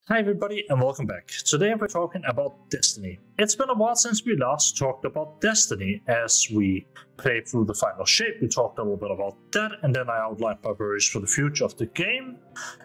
Hi everybody and welcome back. Today we're talking about Destiny. It's been a while since we last talked about Destiny. As we played through the final shape, we talked a little bit about that, and then I outlined my worries for the future of the game,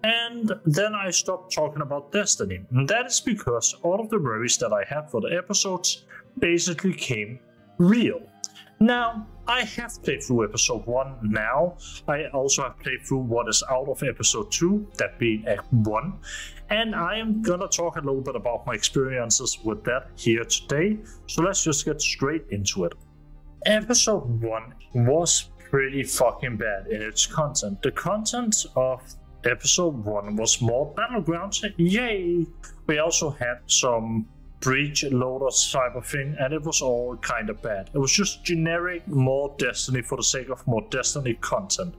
and then I stopped talking about Destiny. And that is because all of the worries that I had for the episodes basically came real. Now, I have played through episode 1 now. I also have played through what is out of episode 2, that being Act 1. And I am gonna talk a little bit about my experiences with that here today. So let's just get straight into it. Episode 1 was pretty fucking bad in its content. The content of episode 1 was more Battlegrounds, yay! We also had some breach loaders type of thing, and it was all kind of bad. It was just generic more Destiny for the sake of more Destiny content.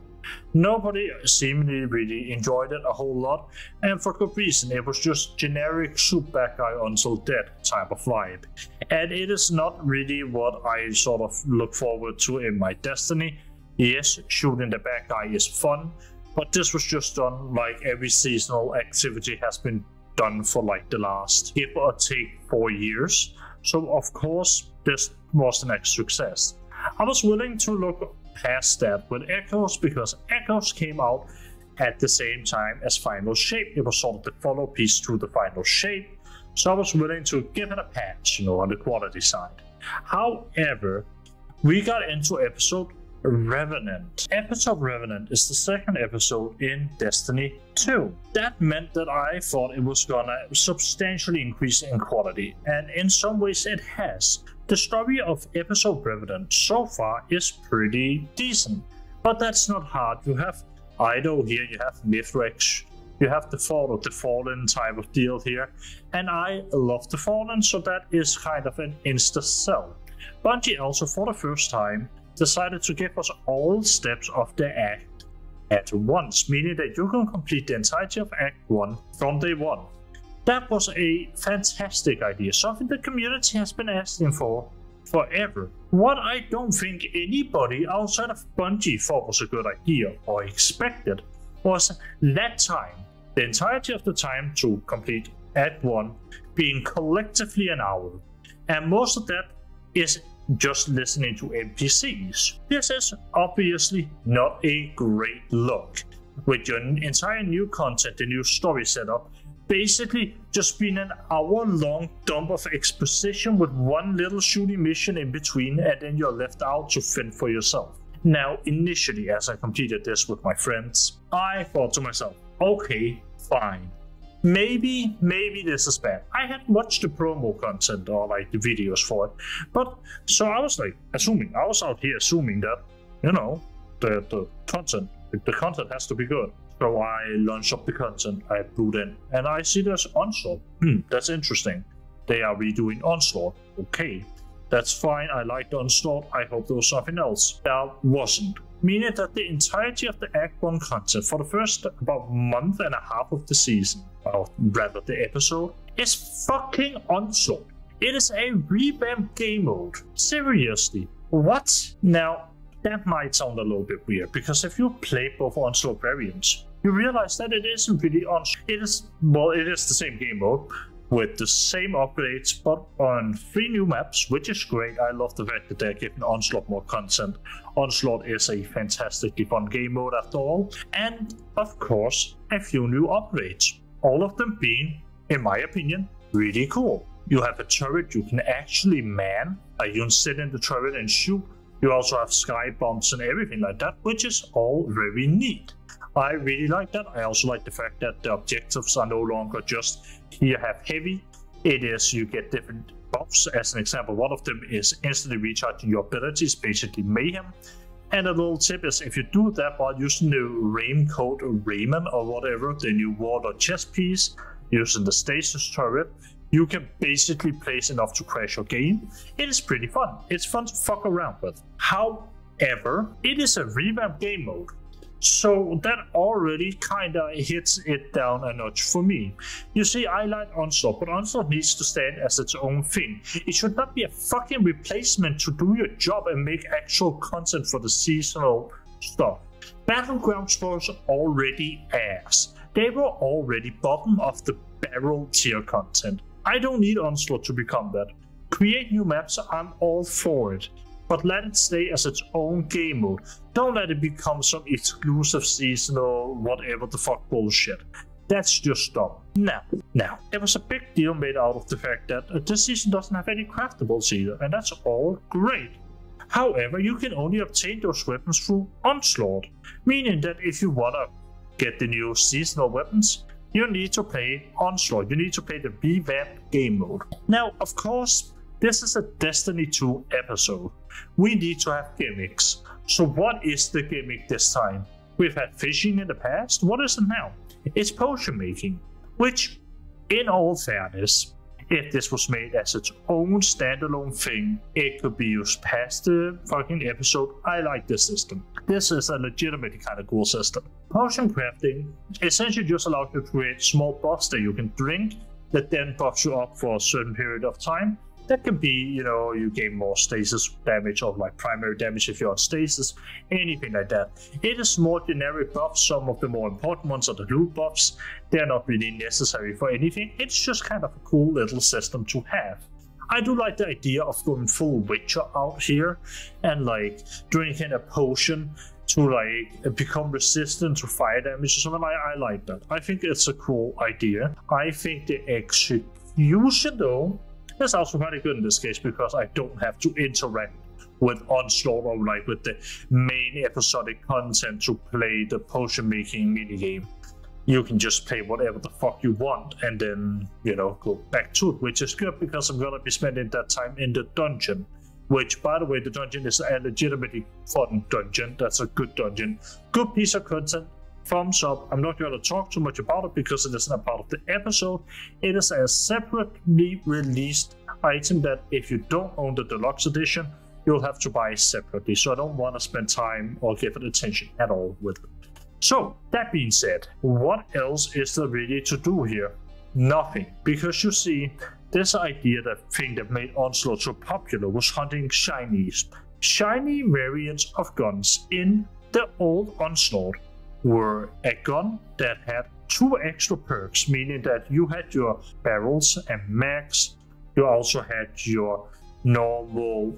Nobody seemingly really enjoyed it a whole lot, and for good reason. It was just generic shoot bad guy until dead type of vibe, and it is not really what I sort of look forward to in my Destiny. Yes, shooting the bad guy is fun, but this was just done like every seasonal activity has been done for like the last give or take 4 years. So of course this was an extra success. I was willing to look past that with Echoes because Echoes came out at the same time as Final Shape. It was sort of the follow piece to the Final Shape, so I was willing to give it a pass, on the quality side. However, we got into episode Revenant. Episode Revenant is the second episode in Destiny 2. That meant that I thought it was gonna substantially increase in quality, and in some ways it has. The story of episode Revenant so far is pretty decent, but that's not hard. You have Ido here, you have Mithrax, you have the Fall of the Fallen type of deal here, and I love the Fallen, so that is kind of an insta-sell. Bungie also, for the first time, decided to give us all steps of the act at once, meaning that you can complete the entirety of Act 1 from day 1. That was a fantastic idea, something the community has been asking for forever. What I don't think anybody outside of Bungie thought was a good idea or expected was that time, the entirety of the time to complete Act 1 being collectively an hour, and most of that is just listening to NPCs. This is obviously not a great look, with your entire new content, the new story setup, basically just being an hour-long dump of exposition with one little shooting mission in between, and then you're left out to fend for yourself. Now, initially, as I completed this with my friends, I thought to myself, okay, fine. Maybe this is bad. I hadn't watched the promo content or like the videos for it, but so I was like I was out here assuming that, the content has to be good. So I launched up the content, I boot in, and I see there's Onslaught. That's interesting. They are redoing Onslaught. Okay, that's fine. I liked Onslaught. I hope there was something else. There wasn't. Meaning that the entirety of the Act 1 content for the first about month and a half of the season, or rather the episode, is fucking Onslaught. It is a revamped game mode. Seriously, what? Now, that might sound a little bit weird, because if you play both Onslaught variants, you realize that it isn't really Onslaught. It is the same game mode, with the same upgrades, but on 3 new maps, which is great. I love the fact that they're giving Onslaught more content. Onslaught is a fantastically fun game mode after all. And, of course, a few new upgrades. All of them being, in my opinion, really cool. You have a turret you can actually man. You can sit in the turret and shoot. You also have sky bombs and everything like that, which is all very neat. I really like that. I also like the fact that the objectives are no longer just here have heavy. It is you get different buffs. As an example, one of them is instantly recharging your abilities, basically mayhem. And a little tip is if you do that while using the Raincoat or Raymond or whatever, the new Warlord chest piece, using the stasis turret, you can basically place enough to crash your game. It is pretty fun. It's fun to fuck around with. However, it is a revamped game mode. So that already kinda hits it down a notch for me. You see, I like Onslaught, but Onslaught needs to stand as its own thing. It should not be a fucking replacement to do your job and make actual content for the seasonal stuff. Battlegrounds was already ass. they were already bottom of the barrel tier content. I don't need Onslaught to become that. Create new maps, I'm all for it. But let it stay as its own game mode. Don't let it become some exclusive seasonal whatever the fuck bullshit. That's just dumb. Now, there was a big deal made out of the fact that this season doesn't have any craftables either, and that's all great. However, you can only obtain those weapons through Onslaught, meaning that if you wanna get the new seasonal weapons, you need to play Onslaught, you need to play the revamped game mode. Now, of course, this is a Destiny 2 episode. We need to have gimmicks. So what is the gimmick this time? We've had fishing in the past, what is it now? It's potion making, which, in all fairness, if this was made as its own standalone thing, it could be used past the fucking episode. I like this system. This is a legitimately kind of cool system. Potion crafting essentially just allows you to create small buffs that you can drink that then buffs you up for a certain period of time. That can be, you gain more stasis damage or like primary damage if you're on stasis, anything like that. It is more generic buffs. Some of the more important ones are the loot buffs. They're not really necessary for anything. It's just kind of a cool little system to have. I do like the idea of going full Witcher out here and like drinking a potion to like become resistant to fire damage or something. I like that. I think it's a cool idea. I think the execution though, that's also kind of good in this case because I don't have to interact with Onslaught or like with the main episodic content to play the potion making minigame. You can just play whatever the fuck you want and then, go back to it, which is good because I'm gonna be spending that time in the dungeon. Which, by the way, the dungeon is a legitimately fun dungeon. That's a good dungeon. Good piece of content. Thumbs up. I'm not going to talk too much about it because it isn't a part of the episode. It is a separately released item that if you don't own the deluxe edition, you'll have to buy separately. So I don't want to spend time or give it attention at all with it. So that being said, what else is there really to do here? Nothing. Because you see, this idea, that thing that made Onslaught so popular was hunting Shinies. Shiny variants of guns in the old Onslaught were a gun that had 2 extra perks, meaning that you had your barrels and mags, you also had your normal,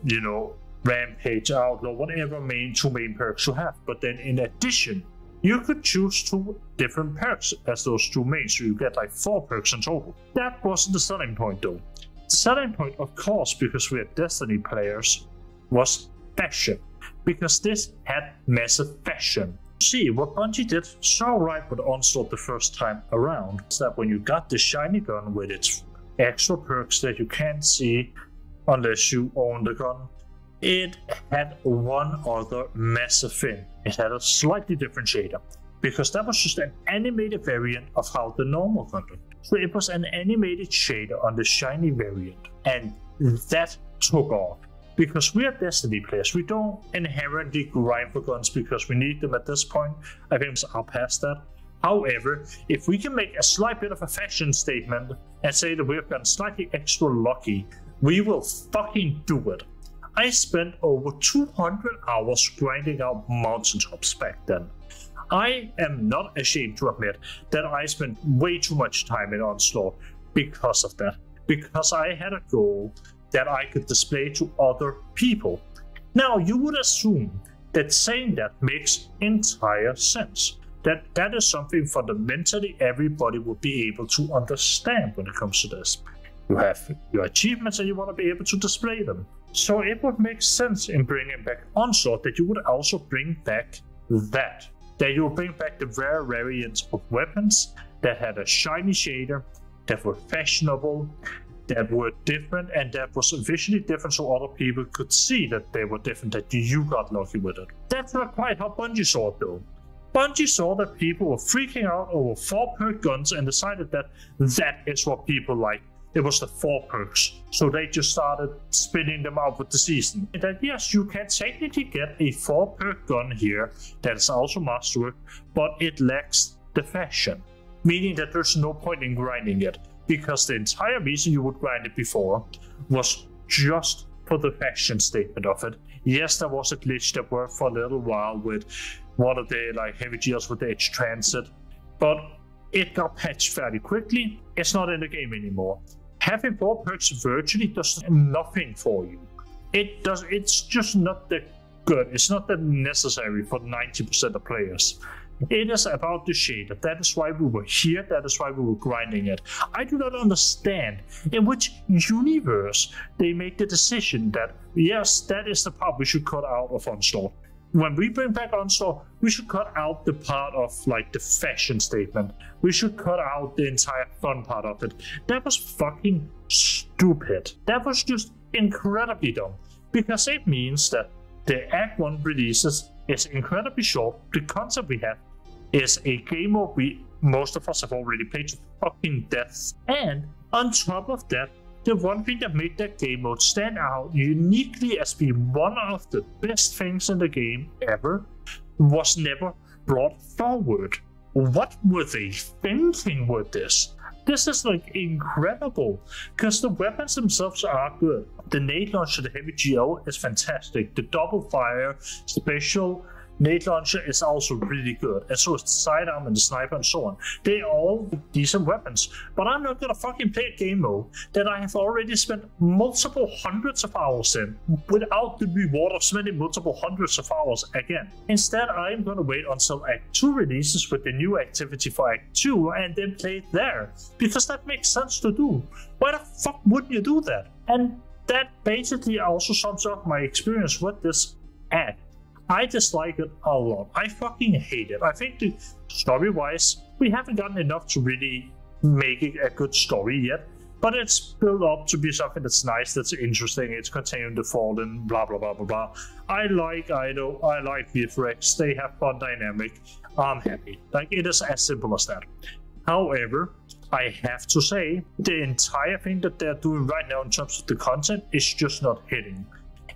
rampage, outlaw, whatever 2 main perks you have. But then in addition, you could choose 2 different perks as those 2 main, so you get like 4 perks in total. That wasn't the selling point though. The selling point, of course, because we are Destiny players, was fashion, because this had massive fashion. See, what Bungie did so right with Onslaught the first time around is that when you got the shiny gun with its extra perks that you can't see unless you own the gun, it had one other massive thing. It had a slightly different shader, because that was just an animated variant of how the normal gun looked. So it was an animated shader on the shiny variant, and that took off. Because we are Destiny players, we don't inherently grind for guns because we need them at this point. I think I'll pass that. However, if we can make a slight bit of a fashion statement and say that we've gotten slightly extra lucky, we will fucking do it. I spent over 200 hours grinding out mountaintops back then. I am not ashamed to admit that I spent way too much time in Onslaught because of that. Because I had a goal that I could display to other people. Now, you would assume that saying that makes entire sense. That is something fundamentally everybody would be able to understand when it comes to this. You have your achievements and you want to be able to display them. So it would make sense in bringing back Onslaught that you would also bring back that you would bring back the rare variants of weapons that had a shiny shader, that were fashionable, that were different, and that was visually different so other people could see that they were different, that you got lucky with it. That's not quite how Bungie saw it though. Bungie saw that people were freaking out over 4 perk guns and decided that that is what people like. It was the 4 perks. So they just started spinning them out with the season. And that yes, you can technically get a 4 perk gun here that is also masterwork, but it lacks the fashion. Meaning that there's no point in grinding it, because the entire reason you would grind it before was just for the fashion statement of it. Yes, there was a glitch that worked for a little while with one of the heavy gears with the edge transit, but it got patched fairly quickly. It's not in the game anymore. Having 4 perks virtually does nothing for you. It's just not that good. It's not that necessary for 90% of players. It is about the shader. That is why we were here. That is why we were grinding it. I do not understand in which universe they made the decision that, yes, that is the part we should cut out of Onslaught. When we bring back Onslaught, we should cut out the part of like the fashion statement. We should cut out the entire fun part of it. That was fucking stupid. That was just incredibly dumb. Because it means that the Act 1 releases is incredibly short. The concept we have is a game mode most of us have already played to fucking death. And on top of that, the one thing that made that game mode stand out uniquely as being one of the best things in the game ever was never brought forward. What were they thinking with this? This is like incredible, because the weapons themselves are good. The nade launcher, the heavy GL is fantastic. The double fire special nade launcher is also really good, and so is the sidearm and the sniper and so on. They're all decent weapons, but I'm not gonna fucking play a game mode that I have already spent multiple hundreds of hours in without the reward of spending multiple hundreds of hours again. Instead, I'm gonna wait until Act 2 releases with the new activity for Act 2 and then play it there, because that makes sense to do. Why the fuck wouldn't you do that? And that basically also sums up my experience with this act. I dislike it a lot. I fucking hate it. I think the story-wise, we haven't gotten enough to really make it a good story yet, but it's built up to be something that's nice, that's interesting, it's continuing to fall in, blah blah blah blah blah. I like Ido, I like VFX, they have fun dynamic, I'm happy. Like, it is as simple as that. However, I have to say, the entire thing that they're doing right now in terms of the content is just not hitting.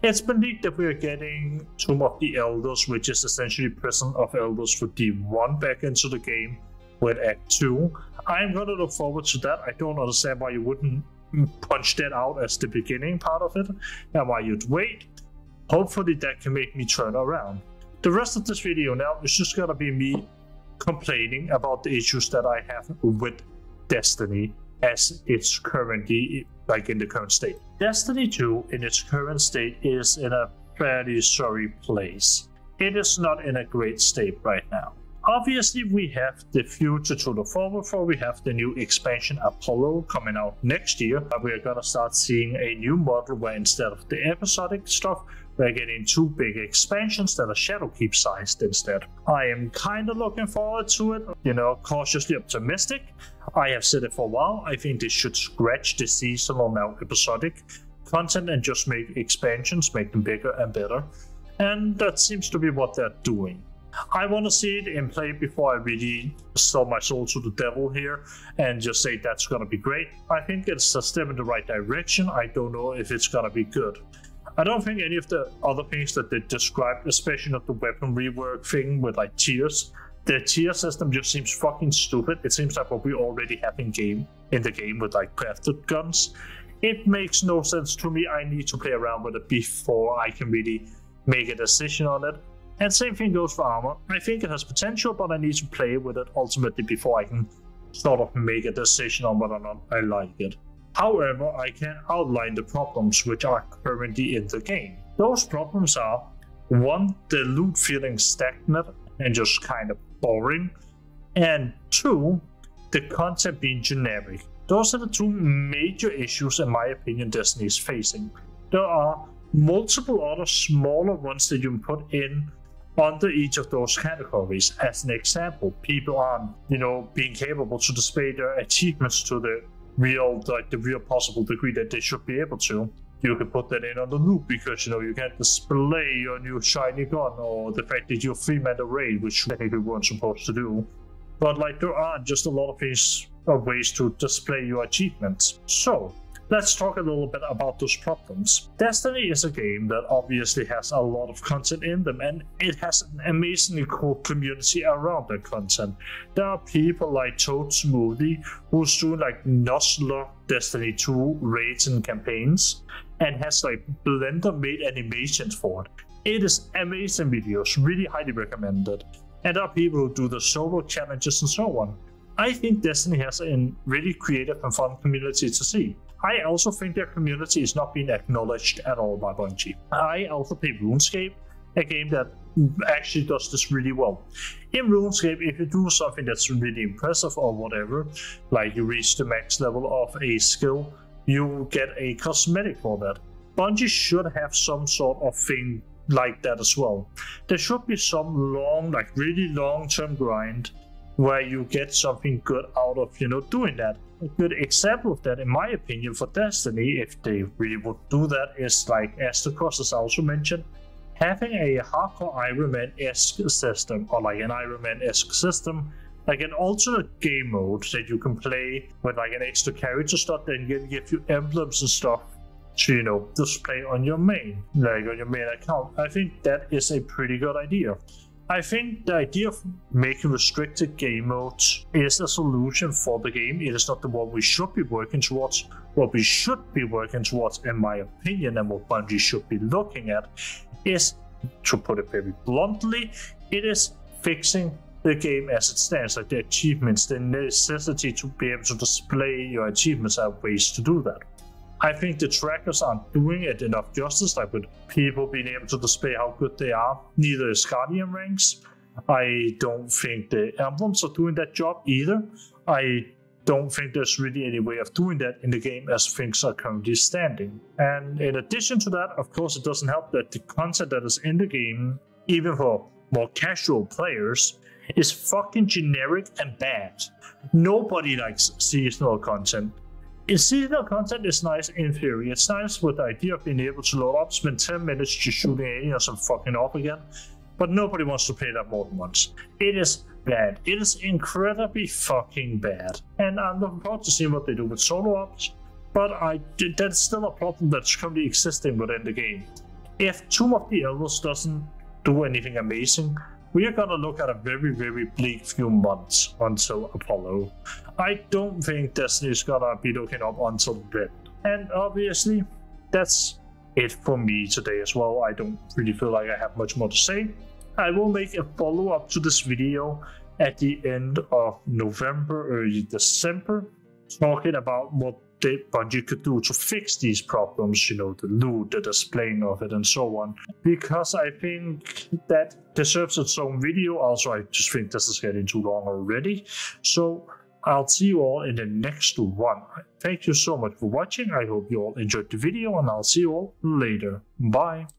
It's been leaked that we are getting Tomb of the Elders, which is essentially Prison of Elders for D1 back into the game with Act 2. I'm gonna look forward to that. I don't understand why you wouldn't punch that out as the beginning part of it, and why you'd wait. Hopefully that can make me turn around. The rest of this video now is just gonna be me complaining about the issues that I have with Destiny as it's currently, like, in the current state. Destiny 2 in its current state is in a fairly sorry place. It is not in a great state right now. Obviously, we have the future to look forward for. We have the new expansion Apollo coming out next year. We're gonna start seeing a new model where instead of the episodic stuff, we're getting 2 big expansions that are Shadowkeep sized instead. I am kind of looking forward to it, you know, cautiously optimistic. I have said it for a while. I think they should scratch the seasonal, now episodic content and just make expansions, make them bigger and better. And that seems to be what they're doing. I want to see it in play before I really sell my soul to the devil here and just say that's going to be great. I think it's a step in the right direction. I don't know if it's going to be good. I don't think any of the other things that they described, especially not the weapon rework thing with like tiers, the tier system just seems fucking stupid. It seems like what we already have in the game with like crafted guns. It makes no sense to me. I need to play around with it before I can really make a decision on it. And same thing goes for armor. I think it has potential, but I need to play with it ultimately before I can sort of make a decision on whether or not I like it. However, I can outline the problems which are currently in the game. Those problems are: 1, the loot feeling stagnant and just kind of boring, and 2, the content being generic. Those are the 2 major issues, in my opinion, Destiny is facing. There are multiple other smaller ones that you can put in under each of those categories. As an example, people aren't, you know, being capable to display their achievements to the real possible degree that they should be able to. You can put that in on the loop because, you know, you can't display your new shiny gun, or the fact that you're 3-man array, which technically we weren't supposed to do. But like, there are just a lot of ways to display your achievements. So let's talk a little bit about those problems. Destiny is a game that obviously has a lot of content in them, and it has an amazingly cool community around that content. There are people like Toad Smoothie who's doing like Nuzlocke Destiny 2 raids and campaigns, and has like Blender made animations for it. It is amazing videos, really highly recommended. And there are people who do the solo challenges and so on. I think Destiny has a really creative and fun community to see. I also think their community is not being acknowledged at all by Bungie. I also play RuneScape, a game that actually does this really well. In RuneScape, if you do something that's really impressive or whatever, like you reach the max level of a skill, you get a cosmetic for that. Bungie should have some sort of thing like that as well. There should be some long, like really long-term grind where you get something good out of, doing that. A good example of that, in my opinion, for Destiny, if they really would do that, is like, as the Cross also mentioned, having a hardcore Iron Man-esque system, or like an Iron Man-esque system, like an alternate game mode that you can play with like an extra character slot that can give you emblems and stuff to, display on your main, account. I think that is a pretty good idea. I think the idea of making restricted game modes is a solution for the game. It is not the one we should be working towards. What we should be working towards, in my opinion, and what Bungie should be looking at, is, to put it very bluntly, it is fixing the game as it stands, like the achievements, the necessity to be able to display your achievements. Are ways to do that. I think the trackers aren't doing it enough justice, like with people being able to display how good they are. Neither is Guardian ranks. I don't think the emblems are doing that job either. I don't think there's really any way of doing that in the game as things are currently standing. And in addition to that, of course, it doesn't help that the content that is in the game, even for more casual players, is fucking generic and bad. Nobody likes seasonal content. Seasonal content is nice in theory. It's nice with the idea of being able to load up, spend 10 minutes just shooting aliens and fucking off again, but nobody wants to play that more than once. It is bad. It is incredibly fucking bad. And I'm looking forward to seeing what they do with solo ops, but that's still a problem that's currently existing within the game. If Tomb of the Elders doesn't do anything amazing, we are gonna look at a very, very bleak few months until Apollo. I don't think Destiny is gonna be looking up until then. And obviously, that's it for me today as well. I don't really feel like I have much more to say. I will make a follow-up to this video at the end of November, early December, talking about what Bungie could do to fix these problems, the loot, the displaying of it, and so on. Because I think that deserves its own video. Also, I just think this is getting too long already. So I'll see you all in the next one. Thank you so much for watching. I hope you all enjoyed the video, and I'll see you all later. Bye.